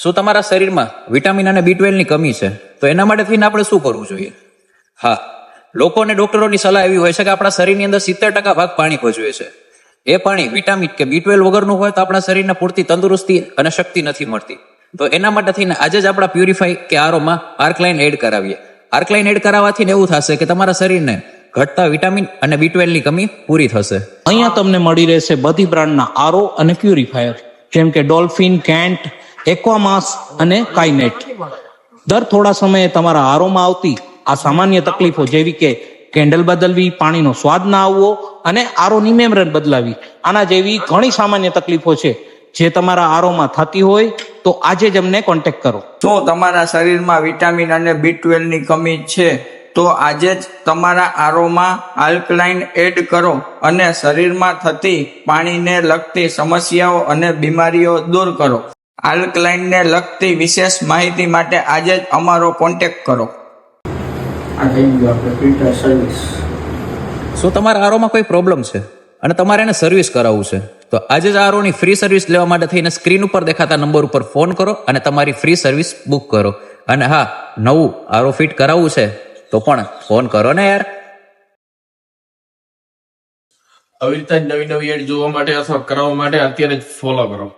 શું તમારા શરીરમાં વિટામિન અને B12 ની કમી છે? તો એના માટે થઈને આપણે શું કરવું જોઈએ? હા, લોકો અને ડોક્ટરોની સલાહ એવી હોય છે કે આપણા શરીરની અંદર 70% ભાગ પાણી ભજવે છે. એ પાણી વિટામિન કે B12 વગરનું હોય તો આપણા શરીરને પૂરતી તંદુરસ્તી અને શક્તિ નથી મળતી. તો એના માટે થઈને આજે જ આપણા પ્યુરિફાઈ કે આરોમાં આર્કલાઇન એડ કરાવીએ. આર્કલાઇન એડ કરાવવાથી એવું થશે કે તમારા શરીરને ઘટતા વિટામિન અને B12 ની કમી પૂરી થશે. અહીંયા તમને મળી રહેશે બધી બ્રાન્ડના આરો અને પ્યુરિફાયર, જેમ કે ડોલ્ફિન, કેન્ટ, એક્વામાસ અને કાઇનેટ. દર થોડા સમયે તમારા આરોમાં આવતી આ સામાન્ય તકલીફો જેવી કે કેન્ડલ બદલવી, પાણીનો સ્વાદ ના આવવો અને આરોની મેમ્બ્રેન બદલાવી, આના જેવી ઘણી સામાન્ય તકલીફો છે જે તમારા આરોમાં થતી હોય તો આજે જ અમને કોન્ટેક્ટ કરો. શું તમારા શરીરમાં વિટામિન અને B12 ની કમી છે? તો આજે જ તમારા આરોમાં આલ્કલાઇન એડ કરો અને શરીરમાં થતી પાણીને લગતી સમસ્યાઓ અને બીમારીઓ દૂર કરો. આલ્કલાઇનને લગતી વિશેષ માહિતી માટે આજે જ અમારો કોન્ટેક્ટ કરો. આ થઈ ગયું આપણે ફિલ્ટર સર્વિસ. શું તમારા આરોમાં કોઈ પ્રોબ્લેમ છે અને તમારે એને સર્વિસ કરાવવું છે? તો આજે જ આરોની ફ્રી સર્વિસ લેવા માટે થઈને સ્ક્રીન ઉપર દેખાતા નંબર ઉપર ફોન કરો અને તમારી ફ્રી સર્વિસ બુક કરો. અને હા, નવું આરો ફિટ કરાવવું છે તો પણ ફોન કરો ને યાર. આવી રીતે નવી એડ જોવા માટે અથવા કરાવવા માટે અત્યારે જ ફોલો કરો.